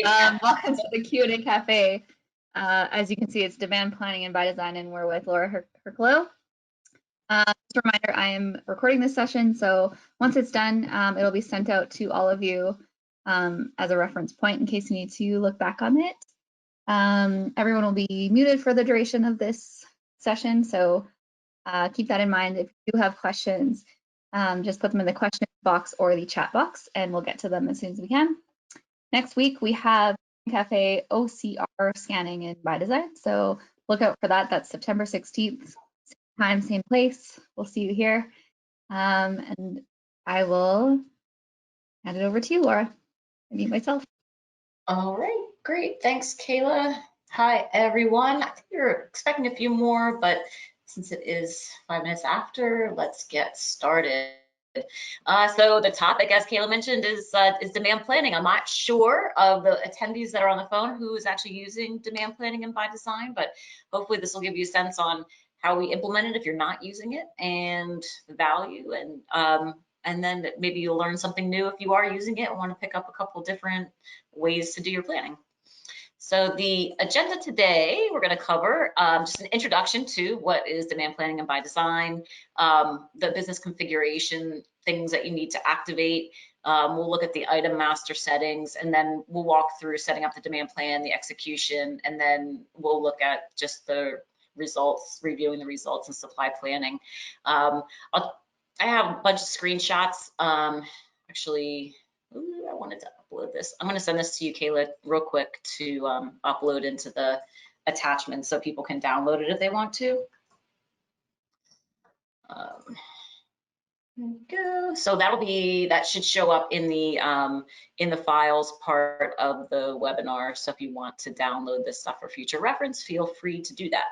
Welcome to the Q&A Cafe. As you can see, it's demand planning and by design, and we're with Laura Herclo. Just a reminder, I am recording this session, so once it's done, it'll be sent out to all of you as a reference point in case you need to look back on it. Everyone will be muted for the duration of this session, so keep that in mind. If you do have questions, just put them in the question box or the chat box, and we'll get to them as soon as we can. Next week, we have Café OCR scanning in ByDesign, so look out for that. That's September 16th, same time, same place. We'll see you here. And I will hand it over to you, Laura. I mute myself. All right, great. Thanks, Kayla. Hi, everyone. I think we were expecting a few more, but since it is 5 minutes after, let's get started. So the topic, as Kayla mentioned, is demand planning. I'm not sure of the attendees that are on the phone who is actually using demand planning and by design, but hopefully this will give you a sense on how we implement it if you're not using it, and the value, and then maybe you'll learn something new if you are using it and want to pick up a couple different ways to do your planning. So the agenda today, we're going to cover just an introduction to what is demand planning and by design, the business configuration, things that you need to activate. We'll look at the item master settings, and then we'll walk through setting up the demand plan, the execution, and then we'll look at just the results, reviewing the results and supply planning. I have a bunch of screenshots. Actually, I wanted to upload this. I'm going to send this to you, Kayla, real quick to upload into the attachment so people can download it if they want to. There we go. So that should show up in the files part of the webinar. So if you want to download this stuff for future reference, feel free to do that.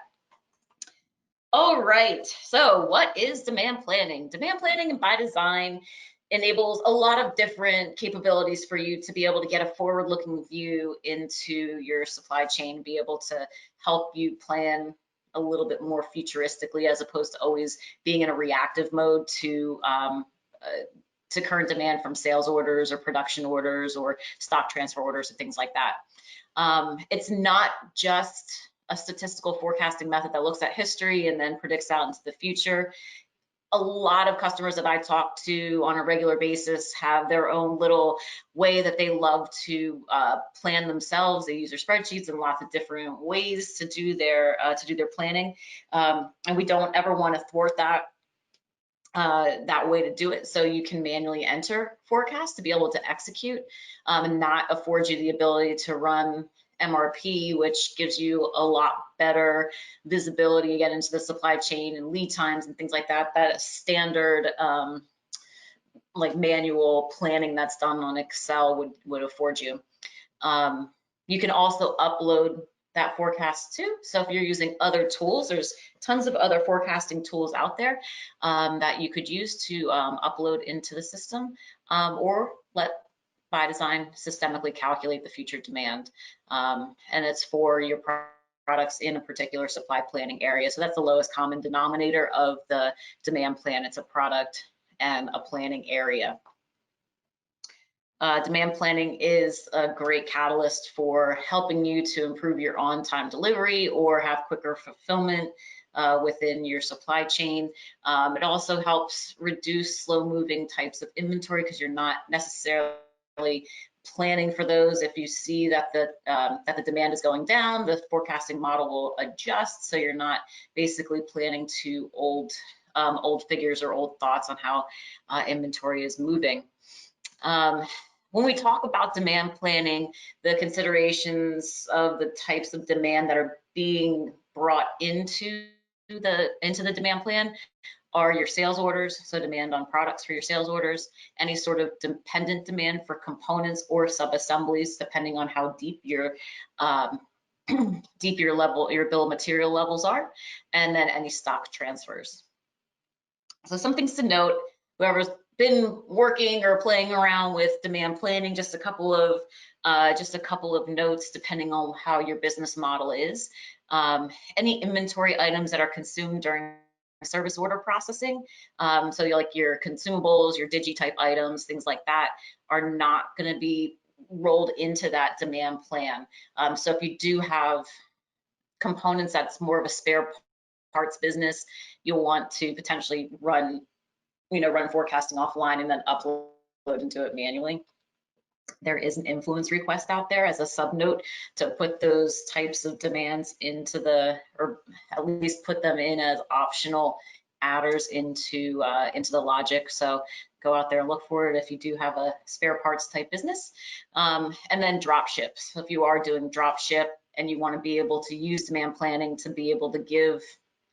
All right. So what is demand planning? Demand planning and by design enables a lot of different capabilities for you to be able to get a forward-looking view into your supply chain, be able to help you plan a little bit more futuristically as opposed to always being in a reactive mode to current demand from sales orders or production orders or stock transfer orders and things like that. It's not just a statistical forecasting method that looks at history and then predicts out into the future. A lot of customers that I talk to on a regular basis have their own little way that they love to plan themselves. They use their spreadsheets and lots of different ways to do their planning, and we don't ever want to thwart that way to do it. So you can manually enter forecasts to be able to execute, and that affords you the ability to run MRP, which gives you a lot better visibility again into the supply chain and lead times and things like that. That standard like manual planning that's done on Excel would afford you. You can also upload that forecast too. So if you're using other tools, there's tons of other forecasting tools out there that you could use to upload into the system, or let by design systemically calculate the future demand, and it's for your products in a particular supply planning area. So that's the lowest common denominator of the demand plan. It's a product and a planning area. Demand planning is a great catalyst for helping you to improve your on-time delivery or have quicker fulfillment within your supply chain. It also helps reduce slow-moving types of inventory because you're not necessarily planning for those. If you see that the demand is going down, the forecasting model will adjust, so you're not basically planning to old figures or old thoughts on how inventory is moving. When we talk about demand planning, the considerations of the types of demand that are being brought into the demand plan are your sales orders, so demand on products for your sales orders, any sort of dependent demand for components or sub-assemblies, depending on how deep your bill of material levels are, and then any stock transfers. So some things to note, whoever's been working or playing around with demand planning, just a couple of notes depending on how your business model is. Any inventory items that are consumed during service order processing, so like your consumables, your digi-type items, things like that, are not going to be rolled into that demand plan. So if you do have components that's more of a spare parts business, you'll want to potentially run forecasting offline and then upload into it manually. There is an influence request out there as a subnote to put those types of demands into or at least put them in as optional adders into the logic. So go out there and look for it if you do have a spare parts type business. And then drop ship. So if you are doing drop ship and you want to be able to use demand planning to be able to give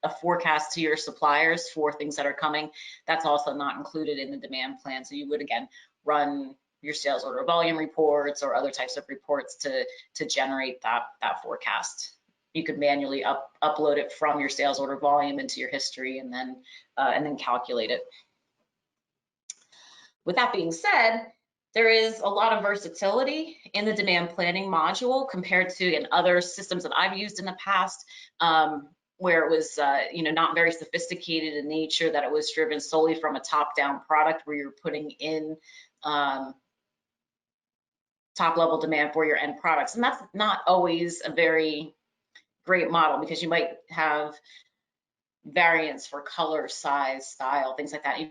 a forecast to your suppliers for things that are coming, that's also not included in the demand plan. So you would, again, run your sales order volume reports or other types of reports to generate that forecast. You could manually upload it from your sales order volume into your history and then calculate it. With that being said, there is a lot of versatility in the demand planning module compared to in other systems that I've used in the past, where it was not very sophisticated in nature, that it was driven solely from a top-down product where you're putting in top-level demand for your end products. And that's not always a very great model, because you might have variance for color, size, style, things like that. You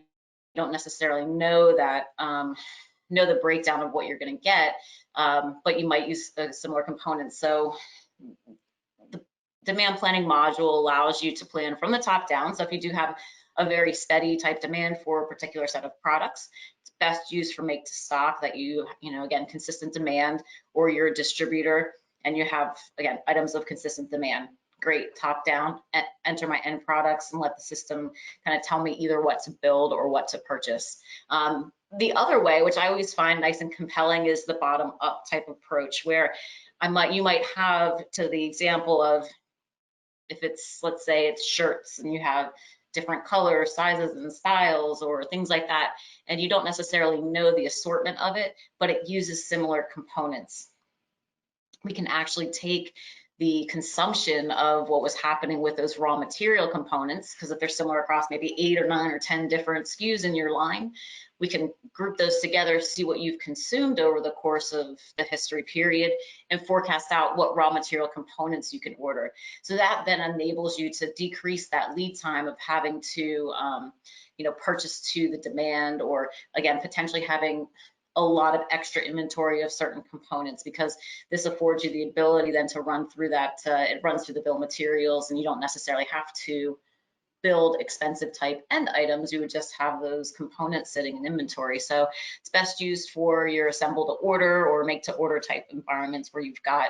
don't necessarily know that, know the breakdown of what you're going to get, but you might use similar components. So the demand planning module allows you to plan from the top down. So if you do have a very steady type demand for a particular set of products, it's best used for make to stock, that again, consistent demand, or you're a distributor and you have, again, items of consistent demand. Great, top down, enter my end products and let the system kind of tell me either what to build or what to purchase. The other way, which I always find nice and compelling, is the bottom up type approach, where you might have, to the example of, if it's, let's say it's shirts and you have different colors, sizes, and styles, or things like that, and you don't necessarily know the assortment of it, but it uses similar components. We can actually take the consumption of what was happening with those raw material components, because if they're similar across maybe 8 or 9 or 10 different SKUs in your line, we can group those together, see what you've consumed over the course of the history period, and forecast out what raw material components you can order. So that then enables you to decrease that lead time of having to purchase to the demand, or again, potentially having a lot of extra inventory of certain components, because this affords you the ability then to run through that, it runs through the bill of materials, and you don't necessarily have to build expensive type end items. You would just have those components sitting in inventory. So it's best used for your assemble to order or make to order type environments, where you've got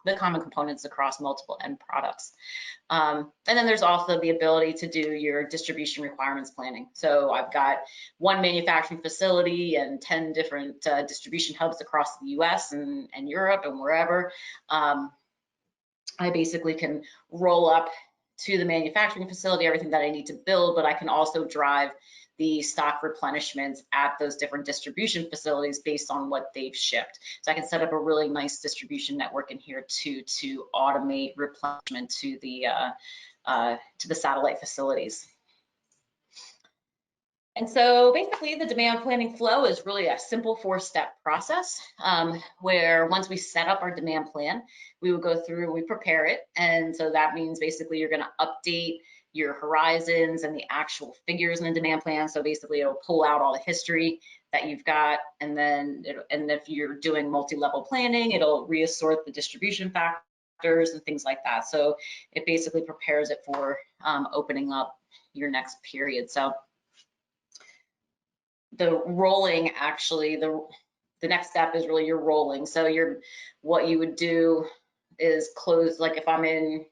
the common components across multiple end products. And then there's also the ability to do your distribution requirements planning. So I've got one manufacturing facility and 10 different distribution hubs across the US and Europe and wherever. I basically can roll up to the manufacturing facility everything that I need to build, but I can also drive the stock replenishments at those different distribution facilities based on what they've shipped. So I can set up a really nice distribution network in here to automate replenishment to the satellite facilities. And so basically the demand planning flow is really a simple 4-step process, where once we set up our demand plan, we would go through, we prepare it. And so that means basically you're going to update your horizons and the actual figures in the demand plan. So basically it'll pull out all the history that you've got, and then if you're doing multi-level planning, it'll reassort the distribution factors and things like that. So it basically prepares it for opening up your next period. So the rolling, actually, the next step is really your rolling. So what you would do is close, like if I'm in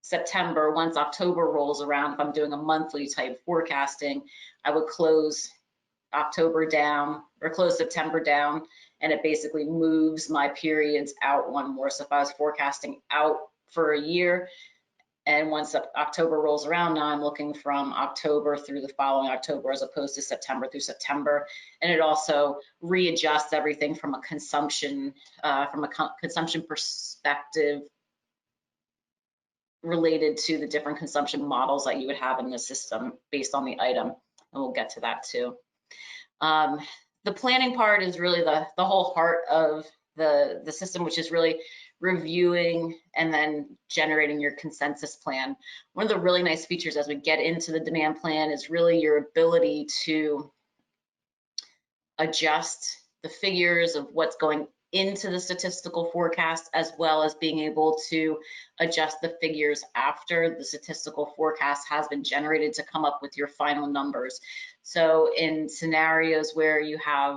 September, once October rolls around, if I'm doing a monthly type forecasting, I would close October down or close September down, and it basically moves my periods out one more. So if I was forecasting out for a year, and once October rolls around, now I'm looking from October through the following October, as opposed to September through September. And it also readjusts everything from a consumption perspective, related to the different consumption models that you would have in the system based on the item. And we'll get to that too. the planning part is really the whole heart of the system, which is really reviewing and then generating your consensus plan. One of the really nice features as we get into the demand plan is really your ability to adjust the figures of what's going into the statistical forecast, as well as being able to adjust the figures after the statistical forecast has been generated to come up with your final numbers. So in scenarios where you have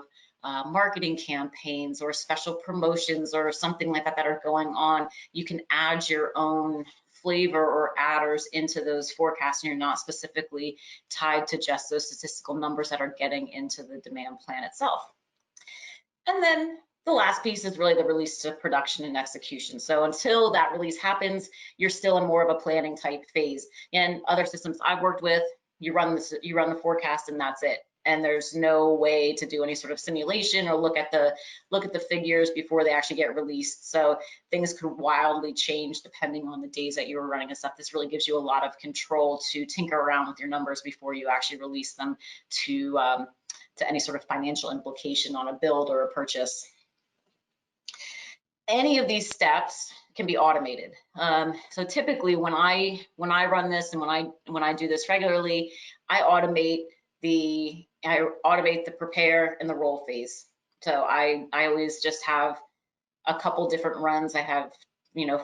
marketing campaigns or special promotions or something like that that are going on, you can add your own flavor or adders into those forecasts, and you're not specifically tied to just those statistical numbers that are getting into the demand plan itself. And then the last piece is really the release to production and execution. So until that release happens, you're still in more of a planning type phase. And other systems I've worked with, you run the forecast and that's it. And there's no way to do any sort of simulation or look at the figures before they actually get released. So things could wildly change depending on the days that you were running and stuff. This really gives you a lot of control to tinker around with your numbers before you actually release them to any sort of financial implication on a build or a purchase. Any of these steps can be automated. So typically when I run this and when I do this regularly, I automate the prepare and the roll phase. So I always just have a couple different runs. I have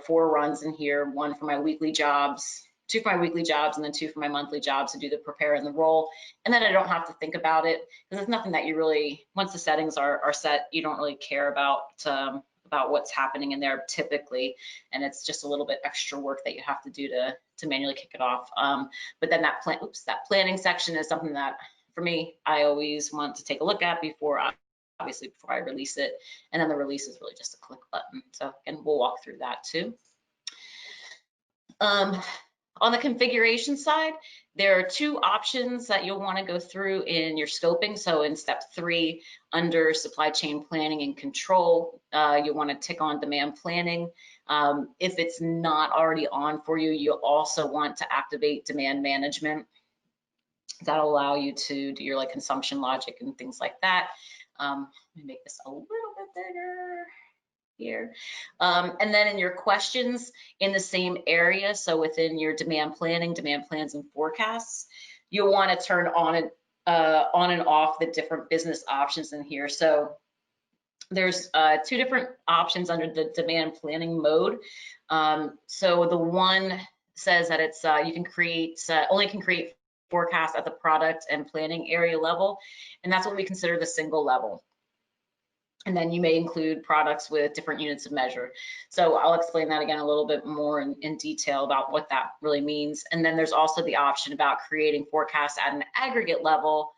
4 runs in here, 1 for my weekly jobs, 2 for my weekly jobs, and then 2 for my monthly jobs to do the prepare and the roll. And then I don't have to think about it because it's nothing that you really, once the settings are set, you don't really care about what's happening in there typically, and it's just a little bit extra work that you have to do to manually kick it off. But then that planning section is something that, for me, I always want to take a look at before I release it, and then the release is really just a click button. So again, we'll walk through that too. On the configuration side, there are 2 options that you'll want to go through in your scoping. So in step 3, under supply chain planning and control, you'll want to tick on demand planning. If it's not already on for you, you'll also want to activate demand management. That'll allow you to do your consumption logic and things like that. Let me make this a little bit bigger here. And then in your questions in the same area, so within your demand planning, demand plans and forecasts, you'll want to turn on and off the different business options in here. So there's 2 different options under the demand planning mode. So the one says that it's you can create only can create forecasts at the product and planning area level, and that's what we consider the single level. And then you may include products with different units of measure. So I'll explain that again a little bit more in detail about what that really means. And then there's also the option about creating forecasts at an aggregate level,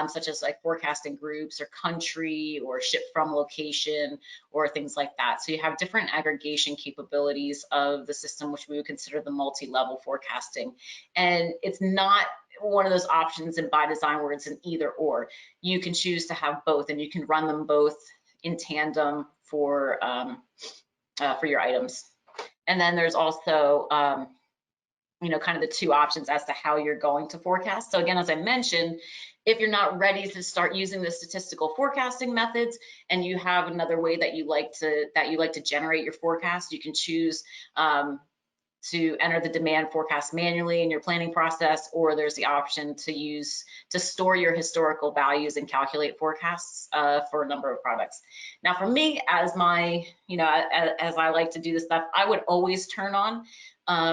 such as forecasting groups or country or ship from location or things like that. So you have different aggregation capabilities of the system, which we would consider the multi-level forecasting. And it's not one of those options in ByDesign where it's an either or. You can choose to have both, and you can run them both in tandem for your items. And then there's also kind of the 2 options as to how you're going to forecast. So again, as I mentioned, if you're not ready to start using the statistical forecasting methods and you have another way that you like to generate your forecast, you can choose to enter the demand forecast manually in your planning process, or there's the option to store your historical values and calculate forecasts for a number of products. Now, for me, as I like to do this stuff, I would always turn on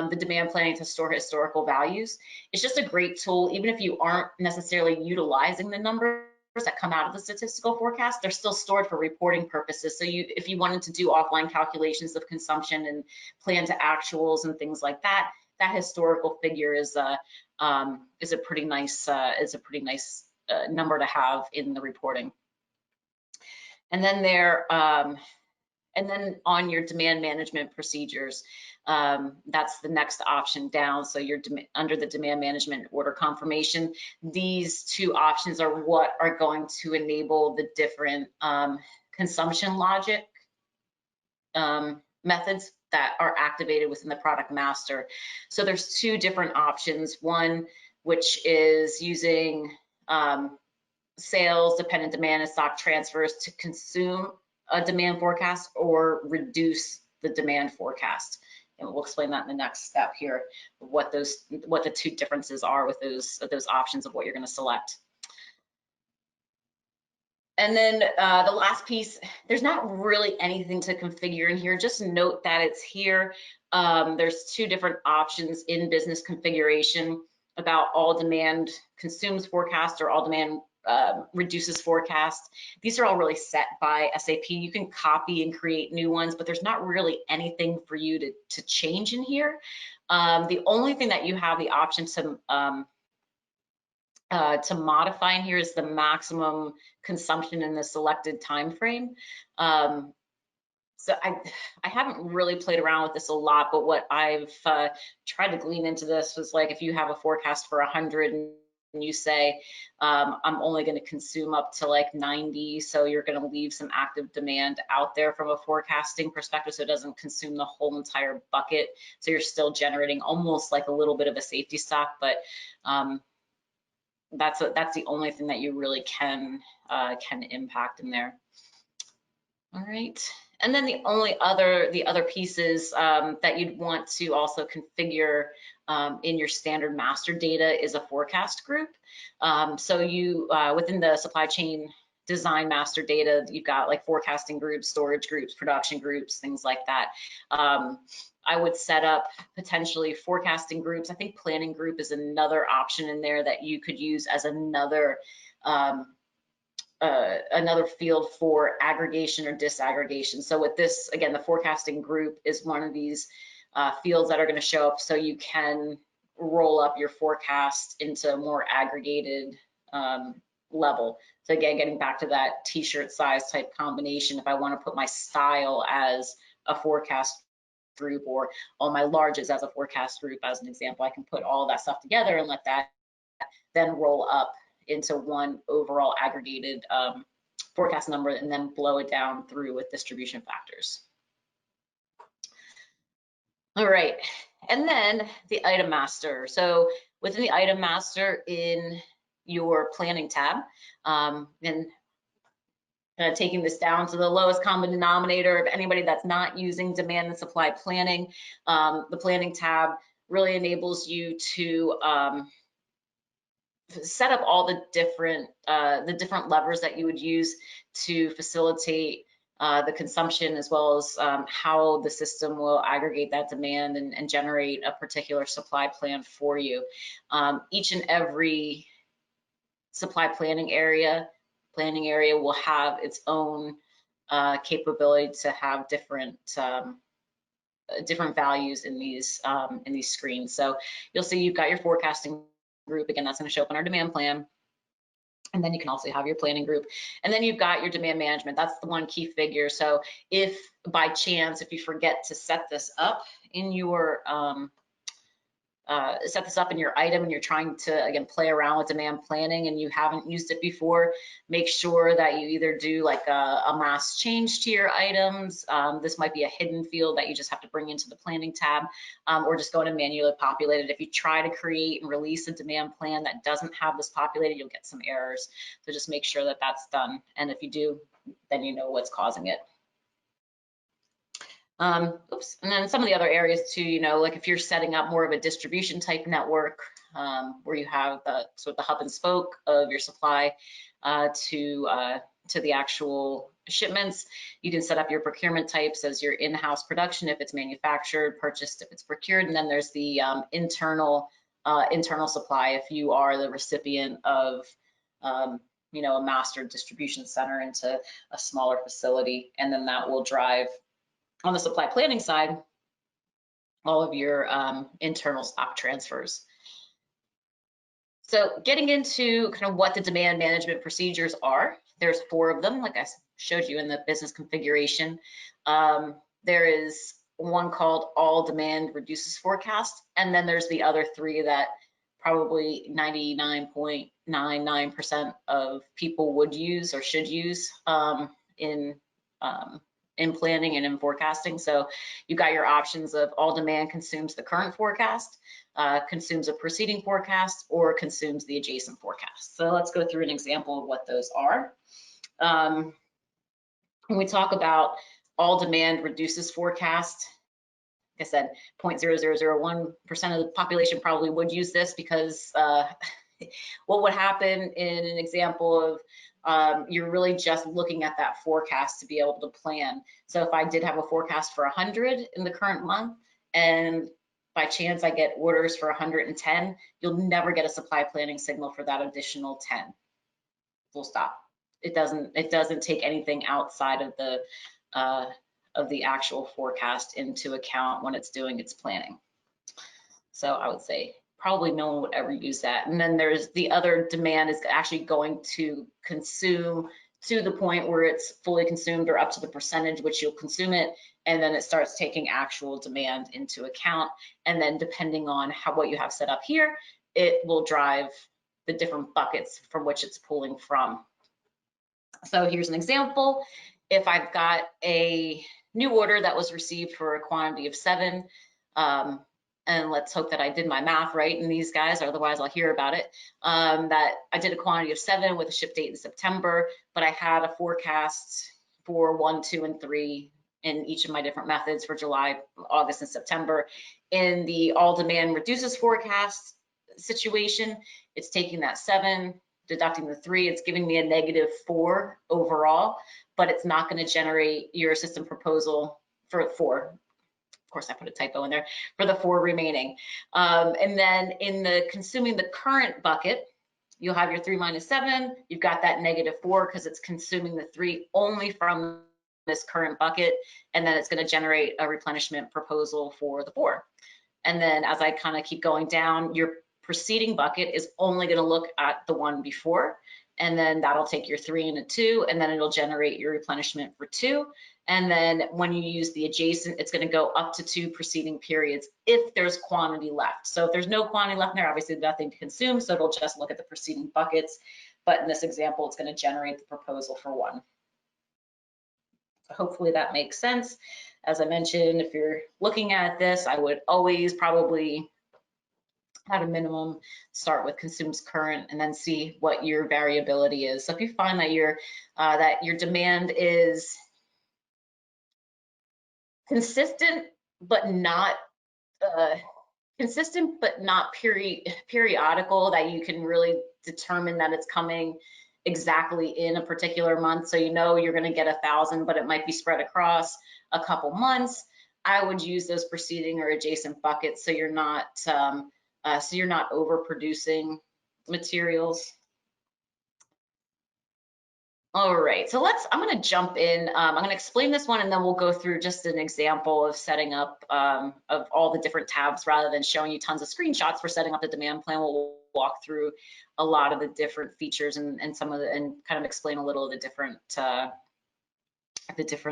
the demand planning to store historical values. It's just a great tool, even if you aren't necessarily utilizing the numbers that come out of the statistical forecast, they're still stored for reporting purposes. So if you wanted to do offline calculations of consumption and plan to actuals and things like that, that historical figure is a pretty nice number to have in the reporting. And then on your demand management procedures, that's the next option down. So you're under the demand management order confirmation. These 2 options are what are going to enable the different consumption logic methods that are activated within the product master. So there's 2 different options. One, which is using sales, dependent demand, and stock transfers to consume a demand forecast or reduce the demand forecast. And we'll explain that in the next step here, what the two differences are with those options of what you're going to select. And then the last piece, there's not really anything to configure in here. Just note that it's here. There's two different options in business configuration about all demand consumes forecast or all demand reduces forecast. These are all really set by SAP. You can copy and create new ones, but there's not really anything for you to change in here. The only thing that you have the option to modify in here is the maximum consumption in the selected time frame. So I haven't really played around with this a lot, but what I've tried to glean into this was like, if you have a forecast for 100 and you say, I'm only going to consume up to like 90, so you're going to leave some active demand out there from a forecasting perspective, so it doesn't consume the whole entire bucket. So you're still generating almost like a little bit of a safety stock, but that's the only thing that you really can impact in there. All right, and then the other pieces that you'd want to also configure in your standard master data is a forecast group. So you within the supply chain design master data, you've got like forecasting groups, storage groups, production groups, things like that. I would set up potentially forecasting groups. I think planning group is another option in there that you could use as another field for aggregation or disaggregation. So with this, again, the forecasting group is one of these fields that are going to show up so you can roll up your forecast into a more aggregated level. So again, getting back to that t-shirt size type combination, if I want to put my style as a forecast group or all my larges as a forecast group, as an example, I can put all that stuff together and let that then roll up into one overall aggregated forecast number and then blow it down through with distribution factors. All right, and then the item master. So within the item master in your planning tab, and taking this down to the lowest common denominator of anybody that's not using demand and supply planning, the planning tab really enables you to set up all the different levers that you would use to facilitate the consumption, as well as how the system will aggregate that demand and generate a particular supply plan for you. Each and every supply planning area will have its own capability to have different values in these screens. So you'll see you've got your forecasting group. Again, that's going to show up on our demand plan. And then you can also have your planning group. And then you've got your demand management. That's the one key figure. So if by chance, if you forget to set this up in your item and you're trying to, again, play around with demand planning and you haven't used it before, make sure that you either do like a mass change to your items. This might be a hidden field that you just have to bring into the planning tab, or just go in and manually populate it. If you try to create and release a demand plan that doesn't have this populated, you'll get some errors. So just make sure that that's done. And if you do, then you know what's causing it. And then some of the other areas too, like if you're setting up more of a distribution type network, where you have the hub and spoke of your supply to the actual shipments, you can set up your procurement types as your in-house production if it's manufactured, purchased if it's procured, and then there's the internal supply if you are the recipient of a master distribution center into a smaller facility, and then that will drive, on the supply planning side, all of your internal stock transfers. So getting into kind of what the demand management procedures are, there's 4 of them, like I showed you in the business configuration. There is one called all demand reduces forecast, and then there's the other 3 that probably 99.99% of people would use or should use in planning and in forecasting. So you got your options of all demand consumes the current forecast, consumes a preceding forecast or consumes the adjacent forecast. So let's go through an example of what those are. When we talk about all demand reduces forecast, like I said, 0.0001% of the population probably would use this because what would happen in an example of you're really just looking at that forecast to be able to plan. So if I did have a forecast for 100 in the current month and by chance I get orders for 110, you'll never get a supply planning signal for that additional 10. Full stop. It doesn't take anything outside of the actual forecast into account when it's doing its planning. So I would say probably no one would ever use that. And then there's the other demand is actually going to consume to the point where it's fully consumed or up to the percentage which you'll consume it, and then it starts taking actual demand into account. And then depending on what you have set up here, it will drive the different buckets from which it's pulling from. So here's an example. If I've got a new order that was received for a quantity of 7, and let's hope that I did my math right in these guys, otherwise I'll hear about it, that I did a quantity of 7 with a ship date in September, but I had a forecast for 1, 2, and 3 in each of my different methods for July, August, and September. In the all demand reduces forecast situation, it's taking that 7, deducting the 3, it's giving me a -4 overall, but it's not going to generate your system proposal for 4. Of course, I put a typo in there, for the 4 remaining. And then in the consuming the current bucket, you'll have your 3 minus 7. You've got that -4 because it's consuming the 3 only from this current bucket, and then it's going to generate a replenishment proposal for the 4. And then as I kind of keep going down, your preceding bucket is only going to look at the one before, and then that'll take your 3 and a 2, and then it'll generate your replenishment for 2. And then when you use the adjacent, it's going to go up to 2 preceding periods if there's quantity left. So if there's no quantity left there, obviously nothing to consume, so it'll just look at the preceding buckets. But in this example, it's going to generate the proposal for 1. So hopefully that makes sense. As I mentioned, if you're looking at this, I would always probably at a minimum start with consumes current and then see what your variability is. So if you find that your demand is consistent but not periodical, that you can really determine that it's coming exactly in a particular month, so you know you're going to get 1,000 but it might be spread across a couple months, I would use those preceding or adjacent buckets so you're not overproducing materials. All right, so I'm going to jump in. I'm going to explain this one and then we'll go through just an example of setting up of all the different tabs rather than showing you tons of screenshots for setting up the demand plan. We'll walk through a lot of the different features and kind of explain a little of the different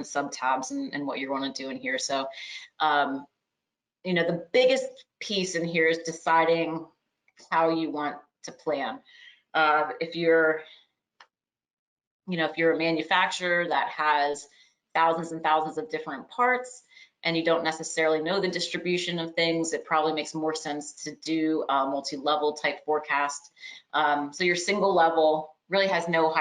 sub tabs and what you're going to do in here. So, you know, the biggest piece in here is deciding how you want to plan. If you're a manufacturer that has thousands and thousands of different parts and you don't necessarily know the distribution of things, it probably makes more sense to do a multi-level type forecast. So your single level really has no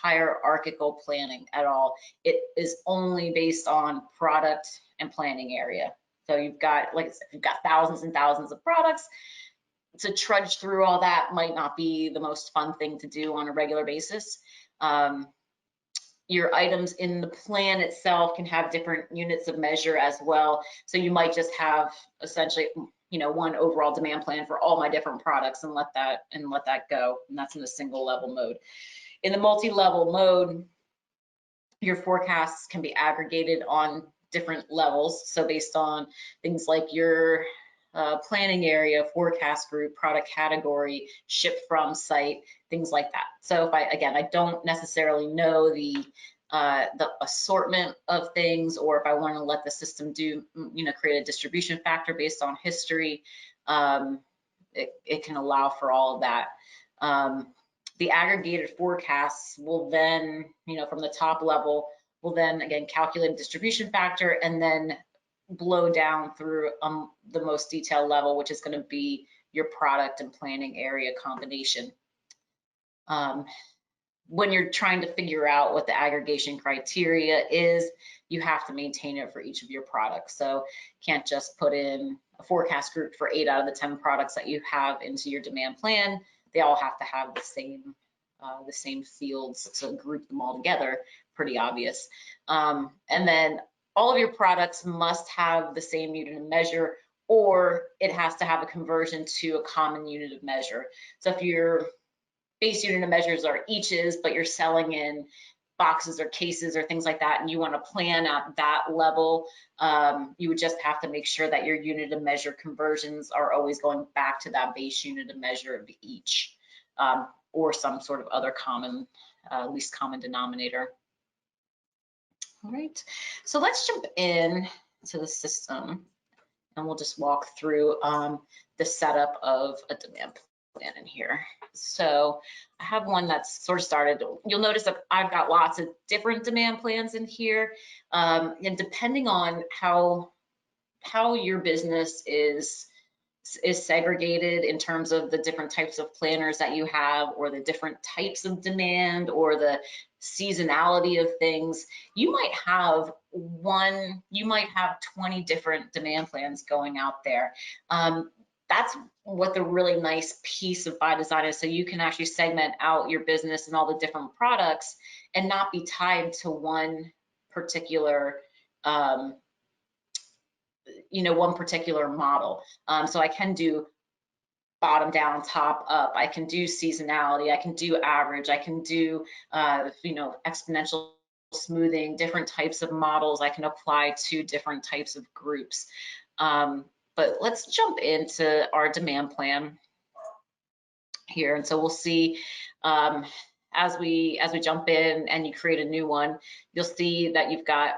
hierarchical planning at all. It is only based on product and planning area. So you've got, like I said, you've got thousands and thousands of products. To trudge through all that might not be the most fun thing to do on a regular basis. Your items in the plan itself can have different units of measure as well. So you might just have essentially, one overall demand plan for all my different products and let that go. And that's in the single level mode. In the multi-level mode, your forecasts can be aggregated on different levels. So based on things like your planning area, forecast group, product category, ship from site, things like that. So if I don't necessarily know the assortment of things, or if I want to let the system do, create a distribution factor based on history, it can allow for all of that. The aggregated forecasts will then, from the top level, will then again calculate a distribution factor and then blow down through the most detailed level, which is going to be your product and planning area combination. When you're trying to figure out what the aggregation criteria is, you have to maintain it for each of your products. So you can't just put in a forecast group for 8 out of the 10 products that you have into your demand plan. They all have to have the same fields, so group them all together, pretty obvious. And then all of your products must have the same unit of measure, or it has to have a conversion to a common unit of measure. So if your base unit of measures are eaches, but you're selling in boxes or cases or things like that, and you want to plan at that level, you would just have to make sure that your unit of measure conversions are always going back to that base unit of measure of each, or some sort of other common, least common denominator. All right, so let's jump in to the system, and we'll just walk through the setup of a demand plan in here. So I have one that's sort of started. You'll notice that I've got lots of different demand plans in here, and depending on how your business is segregated in terms of the different types of planners that you have, or the different types of demand, or the seasonality of things, you might have 20 different demand plans going out there. That's what the really nice piece of ByDesign is. So you can actually segment out your business and all the different products and not be tied to one particular one particular model. So I can do bottom down, top up. I can do seasonality. I can do average. I can do exponential smoothing, different types of models I can apply to different types of groups. But let's jump into our demand plan here. And so we'll see as we jump in and you create a new one, you'll see that you've got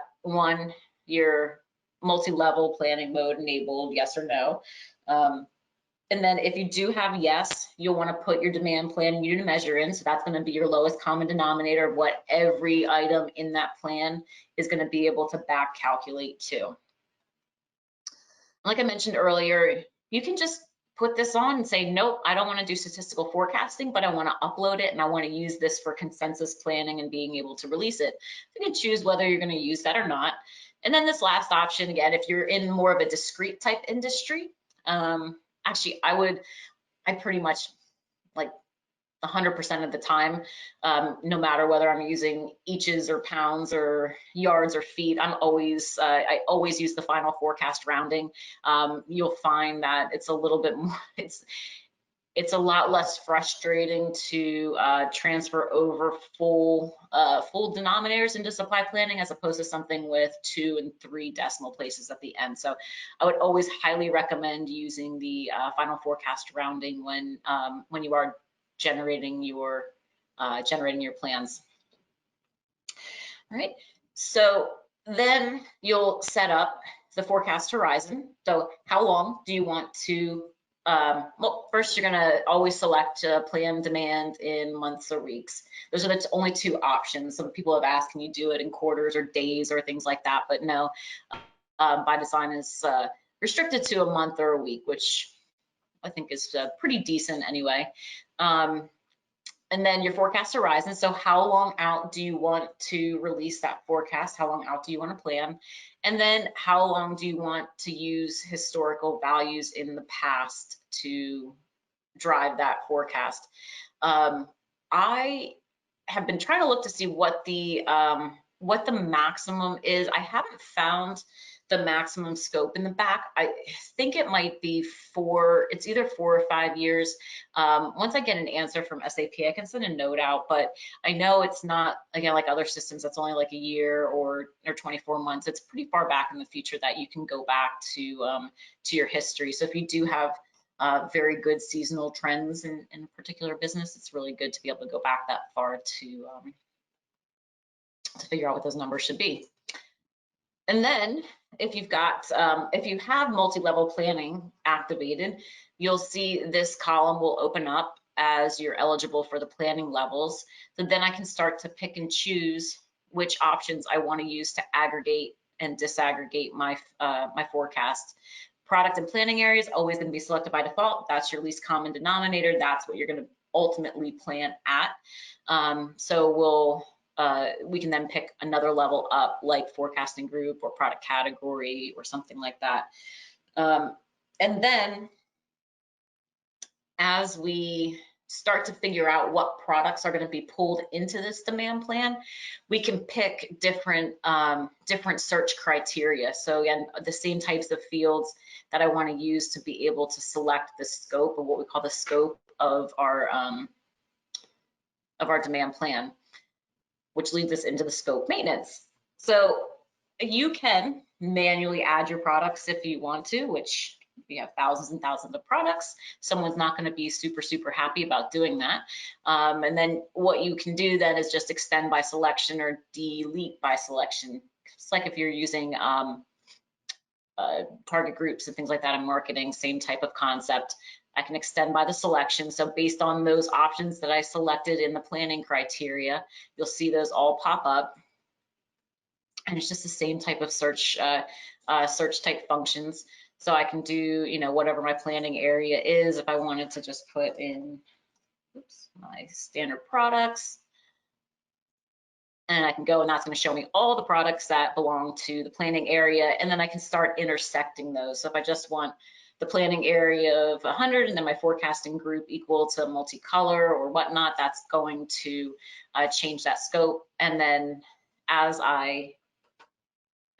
your multi-level planning mode enabled, yes or no. And then if you do have yes, you'll want to put your demand plan and unit of measure in. So that's going to be your lowest common denominator of what every item in that plan is going to be able to back calculate to. Like I mentioned earlier, you can just put this on and say, nope, I don't want to do statistical forecasting, but I want to upload it and I want to use this for consensus planning and being able to release it. You can choose whether you're going to use that or not. And then this last option, again, if you're in more of a discrete type industry, actually, I pretty much, like 100% of the time, no matter whether I'm using eaches or pounds or yards or feet, I always use the final forecast rounding. You'll find that it's a little bit more, it's a lot less frustrating to transfer over full denominators into supply planning as opposed to something with 2 and 3 decimal places at the end. So I would always highly recommend using the final forecast rounding when you are generating your plans. All right, so then you'll set up the forecast horizon. So how long do you want to well, first you're going to always select plan demand in months or weeks. Those are the only 2 options. Some people have asked, can you do it in quarters or days or things like that? But no, ByDesign is restricted to a month or a week, which I think is pretty decent anyway. And then your forecast horizon. So how long out do you want to release that forecast? How long out do you want to plan? And then how long do you want to use historical values in the past to drive that forecast? I have been trying to look to see what the maximum is. I haven't found the maximum scope in the back. I think it might be it's either 4 or 5 years. Once I get an answer from SAP, I can send a note out, but I know it's not, again, like other systems, that's only like a year or 24 months. It's pretty far back in the future that you can go back to your history. So if you do have very good seasonal trends in a particular business, it's really good to be able to go back that far to figure out what those numbers should be. And then if you have multi-level planning activated, you'll see this column will open up as you're eligible for the planning levels. So then I can start to pick and choose which options I want to use to aggregate and disaggregate my, my forecast. Product and planning area is always going to be selected by default. That's your least common denominator. That's what you're going to ultimately plan at. So we can then pick another level up, like forecasting group or product category or something like that. And then as we start to figure out what products are going to be pulled into this demand plan, we can pick different search criteria. So again, the same types of fields that I want to use to be able to select the scope of what we call the scope of our demand plan, which leads us into the scope maintenance. So you can manually add your products if you want to, which we have thousands and thousands of products. Someone's not going to be super happy about doing that. And then what you can do then is just extend by selection or delete by selection. It's like if you're using target groups and things like that in marketing, same type of concept. I can extend by the selection. So based on those options that I selected in the planning criteria, you'll see those all pop up. And it's just the same type of search type functions. So I can do, you know, whatever my planning area is. If I wanted to just put in, my standard products, and I can go, and that's going to show me all the products that belong to the planning area, and then I can start intersecting those. So if I just want the planning area of 100 and then my forecasting group equal to multicolor or whatnot, that's going to change that scope. And then as I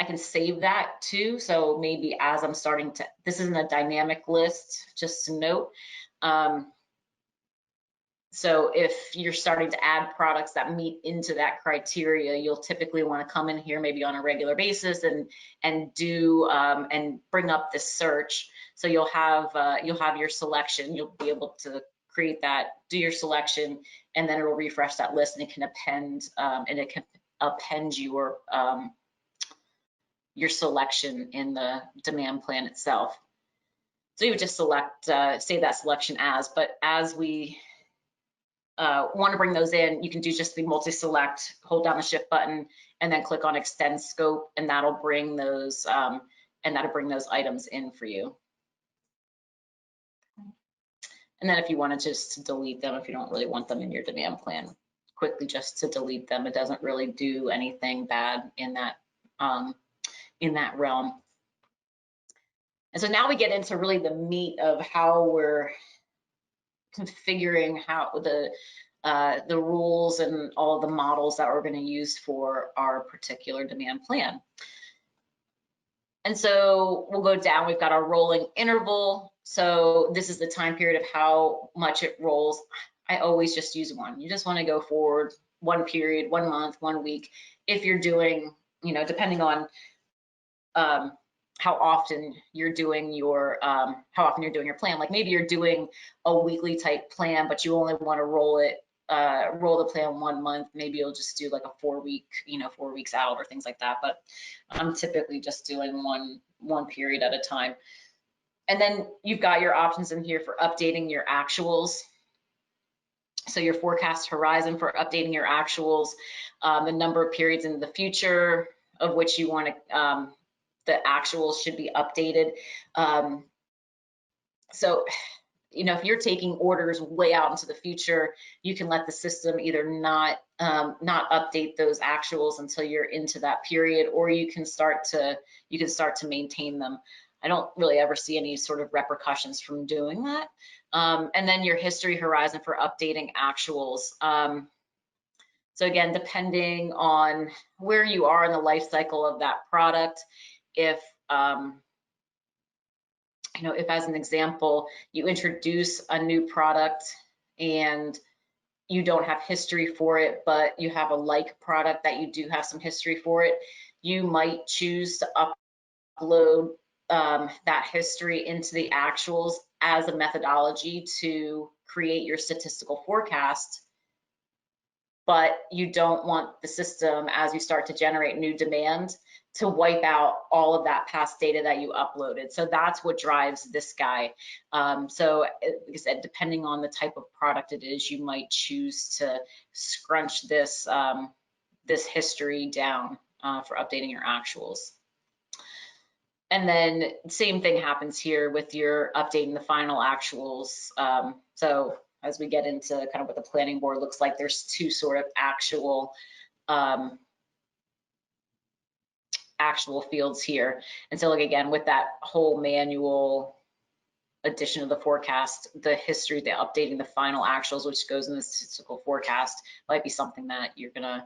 can save that too. So maybe as I'm starting to, this isn't a dynamic list, just to note. So if you're starting to add products that meet into that criteria, you'll typically want to come in here maybe on a regular basis and do and bring up this search. So you'll have your selection. You'll be able to create that, do your selection, and then it will refresh that list, and it can append your selection in the demand plan itself. So you would just select, save that selection as, but as we want to bring those in, you can do just the multi-select, hold down the shift button, and then click on extend scope, and that'll bring those items in for you. And then if you wanted just to delete them, if you don't really want them in your demand plan, quickly just to delete them. It doesn't really do anything bad in that realm. And so now we get into really the meat of how we're configuring how the rules and all of the models that we're going to use for our particular demand plan. And so we'll go down, we've got our rolling interval. So this is the time period of how much it rolls. I always just use one. You just want to go forward one period, 1 month, 1 week. If you're doing, you know, depending on how often you're doing your plan. Like maybe you're doing a weekly type plan, but you only want to roll the plan 1 month. Maybe you'll just do like a 4 week, 4 weeks out or things like that. But I'm typically just doing one period at a time. And then you've got your options in here for updating your actuals. So your forecast horizon for updating your actuals, the number of periods in the future of which you want to, the actuals should be updated. So, if you're taking orders way out into the future, you can let the system either not update those actuals until you're into that period, or you can start to maintain them. I don't really ever see any sort of repercussions from doing that. And then your history horizon for updating actuals. So again, depending on where you are in the life cycle of that product, if if as an example, you introduce a new product and you don't have history for it, but you have a like product that you do have some history for it, you might choose to upload that history into the actuals as a methodology to create your statistical forecast. But you don't want the system, as you start to generate new demand, to wipe out all of that past data that you uploaded. So that's what drives this guy. So like I said, depending on the type of product it is, you might choose to scrunch this, this history down for updating your actuals. And then same thing happens here with your updating the final actuals. So as we get into kind of what the planning board looks like, there's two sort of actual fields here. And so like, again, with that whole manual addition of the forecast, the history, the updating the final actuals, which goes in the statistical forecast, might be something that you're gonna,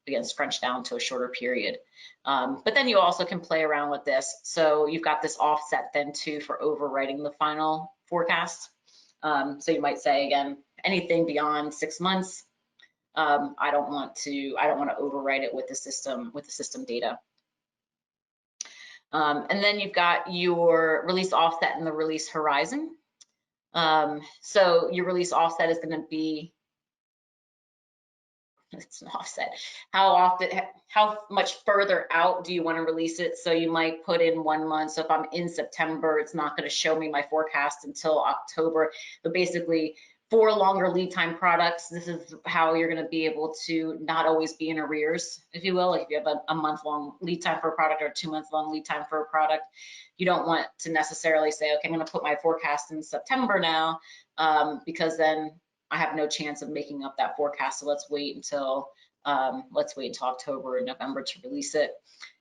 again, scrunch down to a shorter period. But then you also can play around with this. So you've got this offset then too for overwriting the final forecast. So you might say, again, anything beyond 6 months, I don't want to overwrite it with the system data. And then you've got your release offset and the release horizon. So your release offset is going to be, it's an offset. How much further out do you want to release it? So you might put in 1 month. So if I'm in September, it's not going to show me my forecast until October. But basically, for longer lead time products, this is how you're going to be able to not always be in arrears, if you will. Like if you have a month-long lead time for a product or a 2-month-long lead time for a product, you don't want to necessarily say, okay, I'm going to put my forecast in September now, because then I have no chance of making up that forecast. So let's wait until October or November to release it.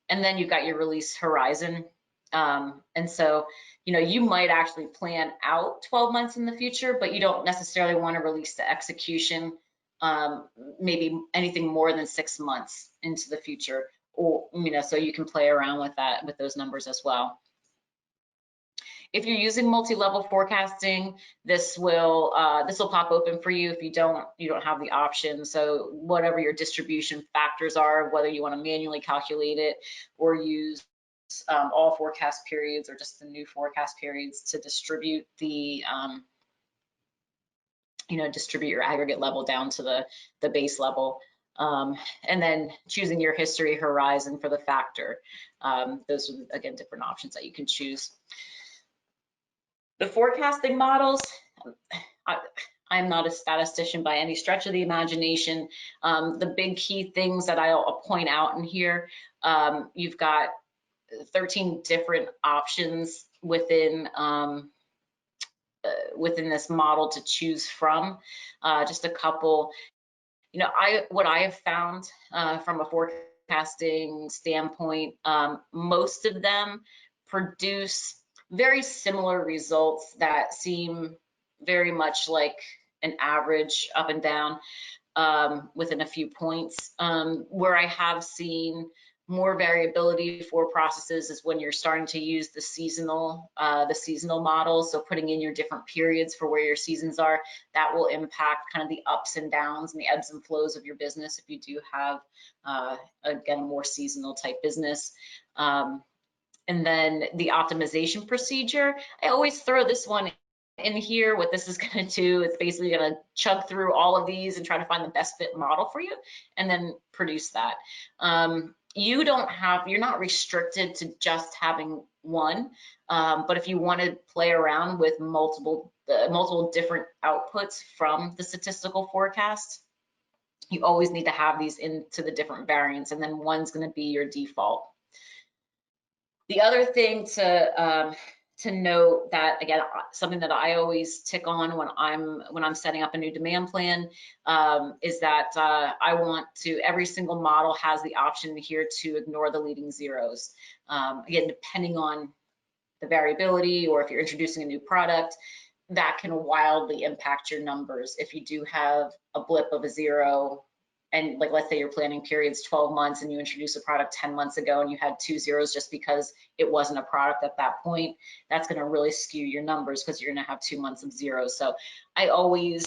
And then you've got your release horizon. And so, you might actually plan out 12 months in the future, but you don't necessarily want to release the execution maybe anything more than 6 months into the future, or so you can play around with that, with those numbers as well. If you're using multi-level forecasting, this will pop open for you. If you don't have the option. So whatever your distribution factors are, whether you want to manually calculate it or use all forecast periods or just the new forecast periods to distribute the distribute your aggregate level down to the base level. And then choosing your history horizon for the factor. Those are, again, different options that you can choose. The forecasting models, I'm not a statistician by any stretch of the imagination. The big key things that I'll point out in here, you've got 13 different options within this model to choose from. Just a couple, what I have found from a forecasting standpoint, most of them produce very similar results that seem very much like an average up and down within a few points. Where I have seen more variability for processes is when you're starting to use the seasonal models. So putting in your different periods for where your seasons are, that will impact kind of the ups and downs and the ebbs and flows of your business if you do have, again, a more seasonal type business. And then the optimization procedure, I always throw this one in here. What this is going to do, it's basically going to chug through all of these and try to find the best fit model for you and then produce that. You're not restricted to just having one, but if you want to play around with multiple different outputs from the statistical forecast, you always need to have these into the different variants, and then one's going to be your default. The other thing to note, that again, something that I always tick on when I'm setting up a new demand plan, is that I want every single model has the option here to ignore the leading zeros. Again, depending on the variability, or if you're introducing a new product, that can wildly impact your numbers. If you do have a blip of a zero, and like, let's say your planning period's 12 months and you introduced a product 10 months ago and you had 2 zeros just because it wasn't a product at that point, that's going to really skew your numbers because you're going to have 2 months of zeros. So I always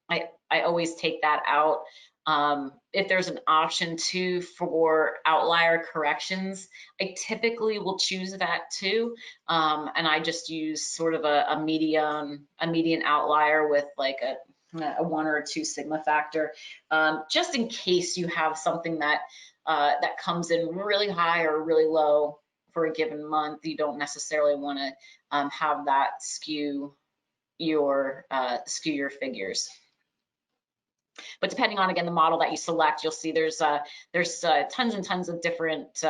take that out. If there's an option too for outlier corrections, I typically will choose that too. And I just use sort of a median outlier with like a 1 or 2 sigma factor, just in case you have something that comes in really high or really low for a given month. You don't necessarily want to have that skew your figures. But depending on, again, the model that you select, you'll see there's tons and tons of different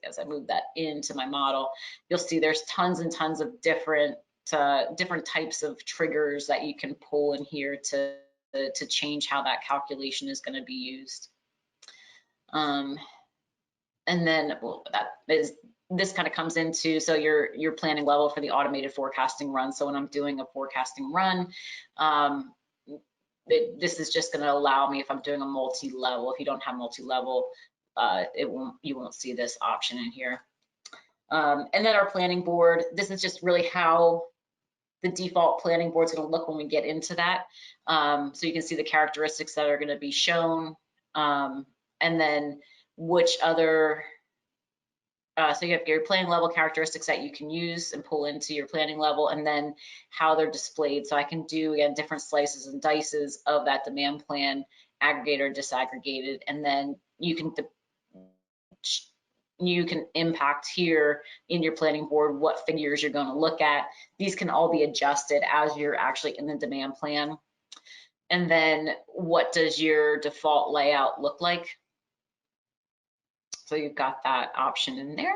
as I move that into my model, you'll see there's tons and tons of different types of triggers that you can pull in here to change how that calculation is going to be used. And then, well, this kind of comes into, so your planning level for the automated forecasting run. So when I'm doing a forecasting run, this is just going to allow me, if I'm doing a multi-level. If you don't have multi-level, you won't see this option in here. And then our planning board, this is just really how the default planning board is going to look when we get into that. So you can see the characteristics that are going to be shown, and then which other, so you have your planning level characteristics that you can use and pull into your planning level, and then how they're displayed. So I can do, again, different slices and dices of that demand plan, aggregated or disaggregated, and then you can impact here in your planning board what figures you're going to look at. These can all be adjusted as you're actually in the demand plan. And then what does your default layout look like? So you've got that option in there.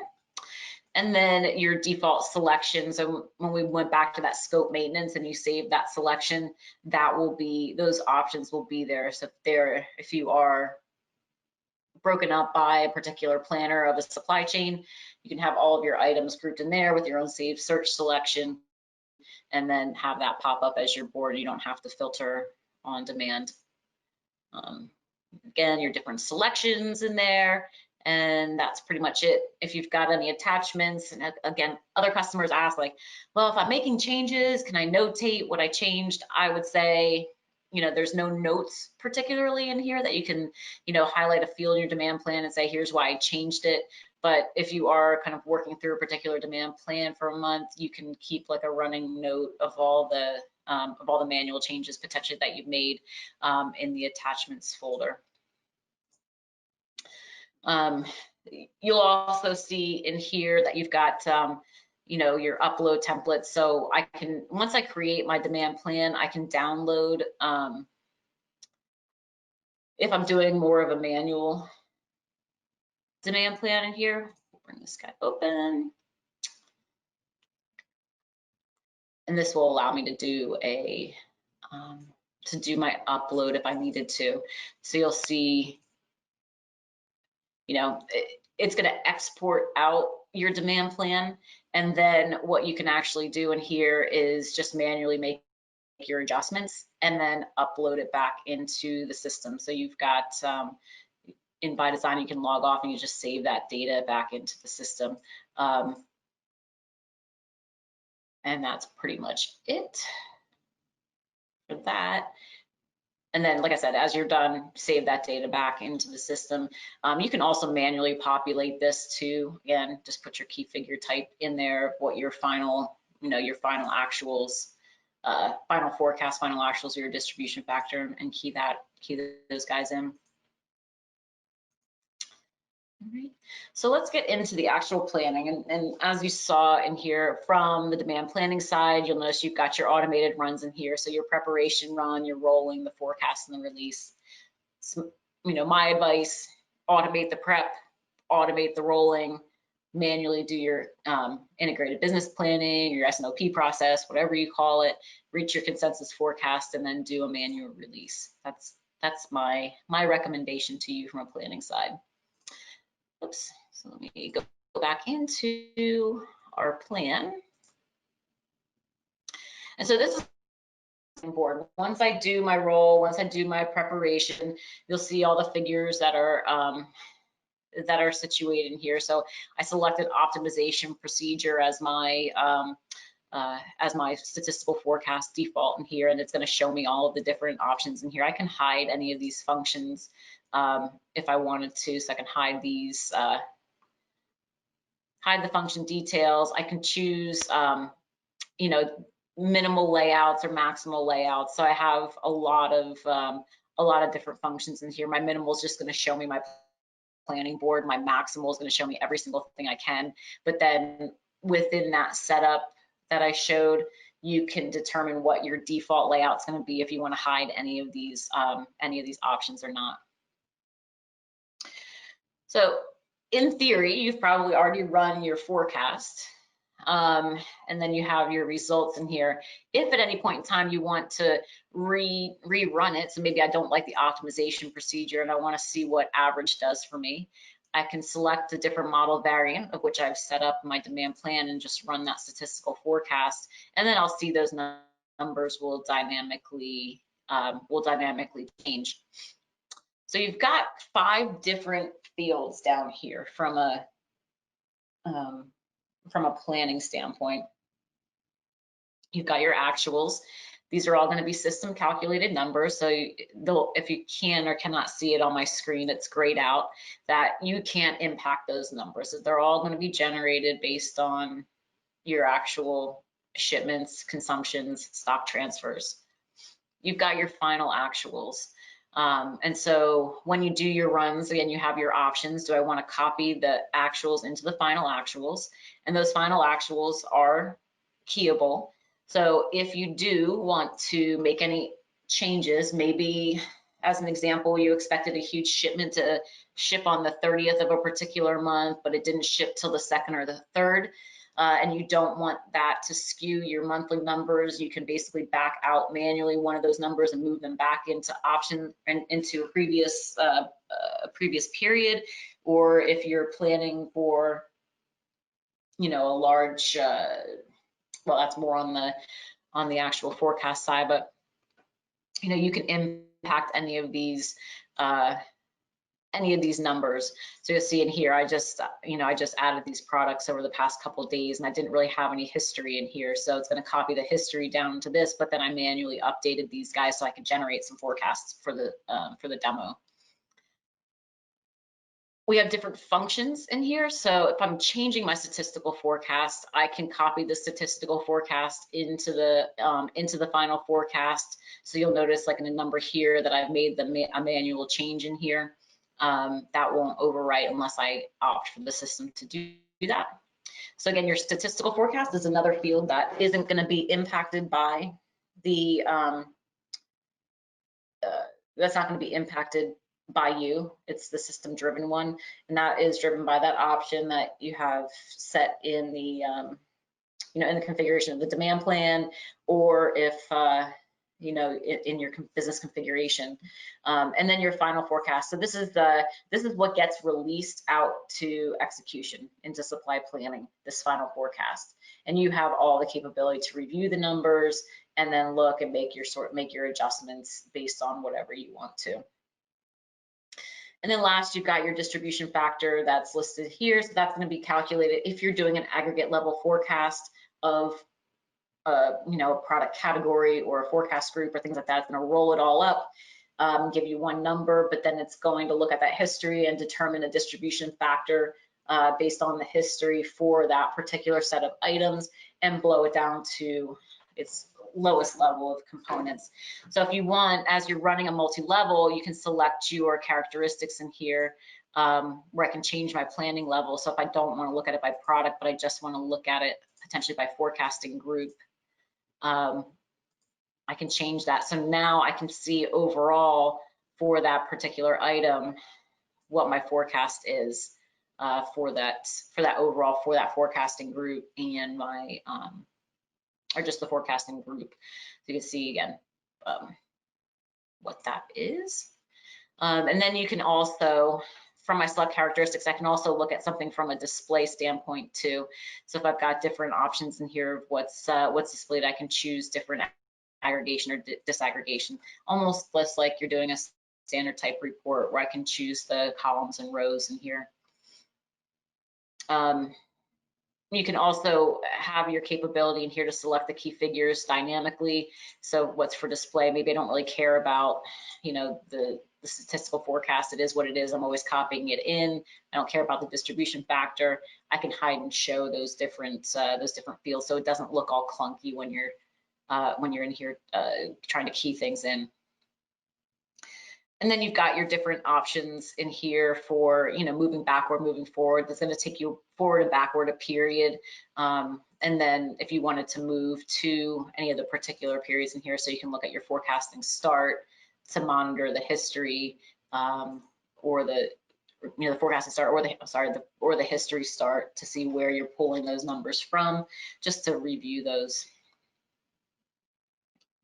And then your default selection. So when we went back to that scope maintenance and you save that selection, that will be, those options will be there. So if you are broken up by a particular planner of a supply chain, you can have all of your items grouped in there with your own saved search selection, and then have that pop up as your board. You don't have to filter on demand. Again, your different selections in there, and that's pretty much it. If you've got any attachments, and again, other customers ask like, well, if I'm making changes, can I notate what I changed? I would say, there's no notes particularly in here that you can, highlight a field in your demand plan and say, here's why I changed it. But if you are kind of working through a particular demand plan for a month, you can keep like a running note of all the manual changes potentially that you've made in the attachments folder. You'll also see in here that you've got your upload templates. So I can, once I create my demand plan, I can download, if I'm doing more of a manual demand plan in here, bring this guy open. And this will allow me to do my upload if I needed to. So you'll see, it's going to export out your demand plan, and then what you can actually do in here is just manually make your adjustments and then upload it back into the system. So you've got in ByDesign, you can log off and you just save that data back into the system. And that's pretty much it for that. And then, like I said, as you're done, save that data back into the system. You can also manually populate this too. Again, just put your key figure type in there, what your final, your final actuals, final forecast, final actuals, your distribution factor, and key those guys in. All right. So let's get into the actual planning. And as you saw in here from the demand planning side, you'll notice you've got your automated runs in here. So your preparation run, your rolling, the forecast, and the release. So, my advice, automate the prep, automate the rolling, manually do your integrated business planning, your S&OP process, whatever you call it, reach your consensus forecast, and then do a manual release. That's my recommendation to you from a planning side. Oops, so let me go back into our plan. And so this is the board. Once I do my roll, once I do my preparation, you'll see all the figures that are situated in here. So I selected optimization procedure as my statistical forecast default in here, and it's going to show me all of the different options in here. I can hide any of these functions if I wanted to, so I can hide these. Hide the function details. I can choose, minimal layouts or maximal layouts. So I have a lot of different functions in here. My minimal is just going to show me my planning board. My maximal is going to show me every single thing I can. But then within that setup that I showed, you can determine what your default layout is going to be if you want to hide any of these options or not. So in theory, you've probably already run your forecast. And then you have your results in here. If at any point in time you want to rerun it, so maybe I don't like the optimization procedure and I want to see what average does for me, I can select a different model variant of which I've set up my demand plan and just run that statistical forecast, and then I'll see those numbers will dynamically change. So you've got 5 different fields down here from a planning standpoint. You've got your actuals. These are all going to be system calculated numbers. So if you can or cannot see it on my screen, it's grayed out that you can't impact those numbers. They're all going to be generated based on your actual shipments, consumptions, stock transfers. You've got your final actuals. And so when you do your runs, again, you have your options. Do I want to copy the actuals into the final actuals? And those final actuals are keyable. So if you do want to make any changes, maybe as an example, you expected a huge shipment to ship on the 30th of a particular month, but it didn't ship till the 2nd or the 3rd. And you don't want that to skew your monthly numbers, you can basically back out manually one of those numbers and move them back into option and into a previous period. Or if you're planning for, you know, a large, well, that's more on the actual forecast side, but you know, you can impact any of these numbers. So you'll see in here, I just added these products over the past couple of days, and I didn't really have any history in here. So it's going to copy the history down to this, but then I manually updated these guys so I could generate some forecasts for the demo. We have different functions in here. So if I'm changing my statistical forecast, I can copy the statistical forecast into the final forecast. So you'll notice, like in a number here, that I've made a manual change in here. That won't overwrite unless I opt for the system to do that. So again, your statistical forecast is another field that isn't going to be impacted by the, that's not going to be impacted by you. It's the system driven one, and that is driven by that option that you have set in the, you know, in the configuration of the demand plan, or if, you know, in your business configuration, and then your final forecast. So this is what gets released out to execution into supply planning, this final forecast, and you have all the capability to review the numbers and then look and make your adjustments based on whatever you want to. And then last, you've got your distribution factor that's listed here. So that's going to be calculated if you're doing an aggregate level forecast of you know, a product category or a forecast group or things like that. It's going to roll it all up, give you one number, but then it's going to look at that history and determine a distribution factor based on the history for that particular set of items and blow it down to its lowest level of components. So if you want, as you're running a multi-level, you can select your characteristics in here where I can change my planning level. So if I don't want to look at it by product, but I just want to look at it potentially by forecasting group, I can change that. So now I can see overall for that particular item what my forecast is for that overall, for that forecasting group and my or just the forecasting group. So you can see again what that is. And then you can also, from my select characteristics, I can also look at something from a display standpoint too. So if I've got different options in here of what's displayed, I can choose different aggregation or disaggregation, almost less like you're doing a standard type report where I can choose the columns and rows in here. You can also have your capability in here to select the key figures dynamically. So what's for display, maybe I don't really care about, you know, the statistical forecast. It is what it is. I'm always copying it in. I don't care about the distribution factor. I can hide and show those different fields so it doesn't look all clunky when you're in here trying to key things in. And then you've got your different options in here for, you know, moving backward, moving forward. That's going to take you forward and backward a period. And then if you wanted to move to any of the particular periods in here, so you can look at your forecasting start to monitor the history or the forecasting start or the history start to see where you're pulling those numbers from, just to review those.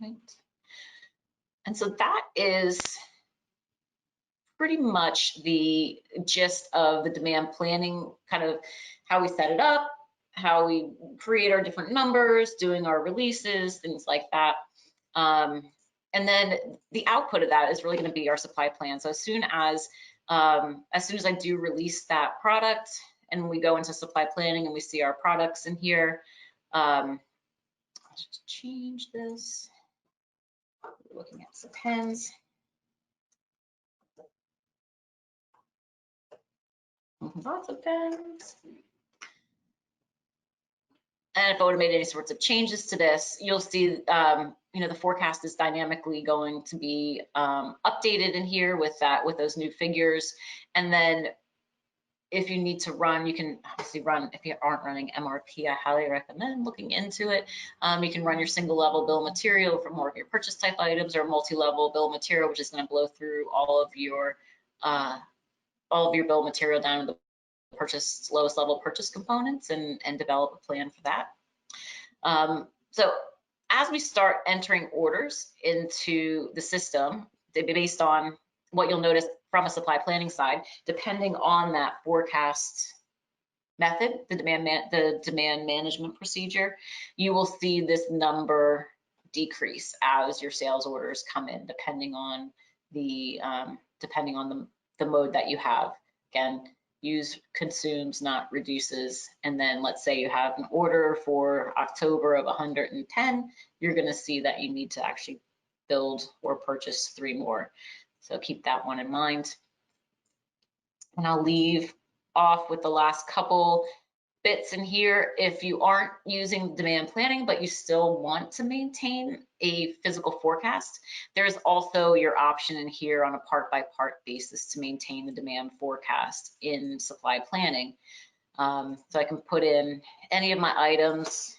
Right. And so that is pretty much the gist of the demand planning, kind of how we set it up, how we create our different numbers, doing our releases, things like that. And then the output of that is really going to be our supply plan. So as soon as I do release that product and we go into supply planning and we see our products in here, I'll just change this. We're looking at some pens. Lots of pens. And if I would have made any sorts of changes to this, you'll see, the forecast is dynamically going to be updated in here with those new figures. And then if you need to run, you can obviously run, if you aren't running MRP, I highly recommend looking into it. You can run your single level bill of material for more of your purchase type items, or multi-level bill of material, which is going to blow through all of your bill of material down to the lowest level purchase components and develop a plan for that. So as we start entering orders into the system, based on what you'll notice from a supply planning side, depending on that forecast method, the demand management procedure, you will see this number decrease as your sales orders come in, depending on the mode that you have. Again, use consumes, not reduces. And then let's say you have an order for October of 110, you're going to see that you need to actually build or purchase 3 more. So keep that one in mind. And I'll leave off with the last couple bits in here. If you aren't using demand planning, but you still want to maintain a physical forecast, there's also your option in here on a part by part basis to maintain the demand forecast in supply planning. So I can put in any of my items.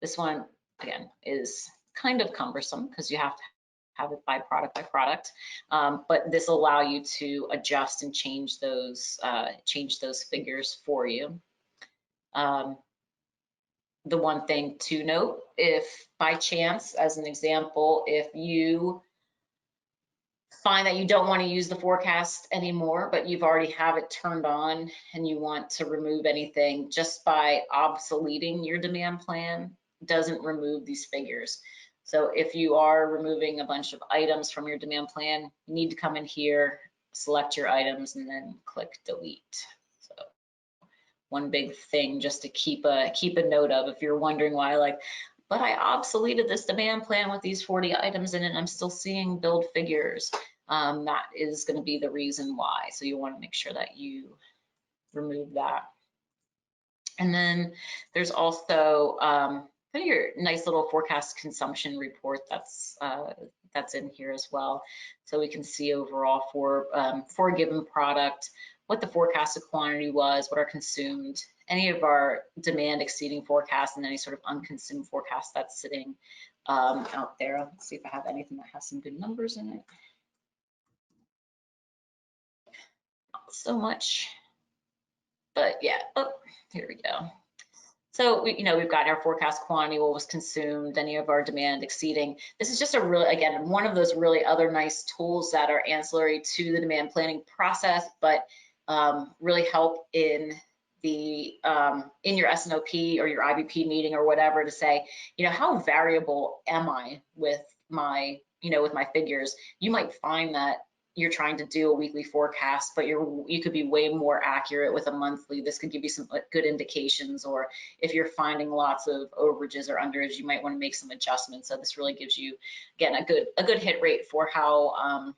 This one, again, is kind of cumbersome because you have to have it by product, but this will allow you to adjust and change those figures for you. The one thing to note, if by chance, as an example, if you find that you don't want to use the forecast anymore, but you've already have it turned on and you want to remove anything, just by obsoleting your demand plan doesn't remove these figures. So if you are removing a bunch of items from your demand plan, you need to come in here, select your items, and then click delete. So one big thing just to keep a note of, if you're wondering why, but I obsoleted this demand plan with these 40 items in it, and I'm still seeing build figures. That is going to be the reason why. So you want to make sure that you remove that. And then there's also kind of your nice little forecast consumption report that's in here as well. So we can see overall for a given product, what the forecasted quantity was, what are consumed, any of our demand exceeding forecast, and any sort of unconsumed forecast that's sitting out there. Let's see if I have anything that has some good numbers in it. Not so much, but yeah, oh, here we go. So we've got our forecast quantity, what was consumed, any of our demand exceeding. This is just a really, again, one of those really other nice tools that are ancillary to the demand planning process, but really help in the in your SNOP or your IBP meeting or whatever, to say, how variable am I with my figures? You might find that you're trying to do a weekly forecast, but you could be way more accurate with a monthly. This could give you some good indications. Or if you're finding lots of overages or underages, you might want to make some adjustments. So this really gives you, again, a good hit rate for how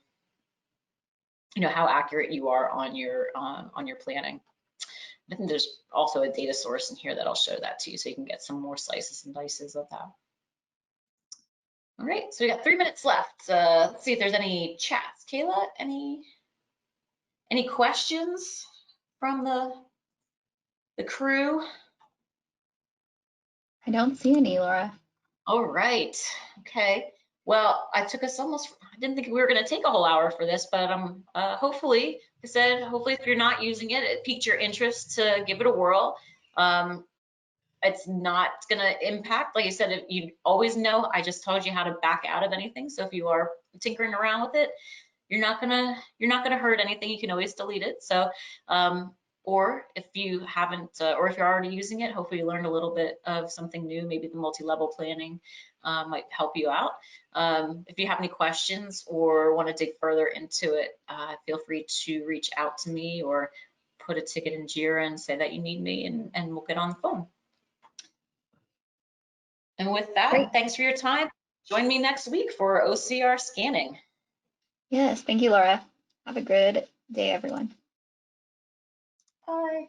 how accurate you are on your planning. I think there's also a data source in here that I'll show that to you, so you can get some more slices and dices of that. All right, so we got 3 minutes left. Let's see if there's any chats. Kayla, any questions from the crew? I don't see any, Laura. All right, okay. Well, I didn't think we were going to take a whole hour for this, but hopefully, like I said, hopefully if you're not using it, it piqued your interest to give it a whirl. It's not going to impact, like I said, if you always know, I just told you how to back out of anything. So if you are tinkering around with it, you're not gonna hurt anything. You can always delete it. So, or if you haven't, or if you're already using it, hopefully you learned a little bit of something new. Maybe the multi-level planning might help you out. If you have any questions or want to dig further into it, feel free to reach out to me or put a ticket in Jira and say that you need me, and we'll get on the phone. And with that, Great. thanks for your time. Join me next week for OCR scanning. Yes, thank you, Laura. Have a good day, everyone. Bye.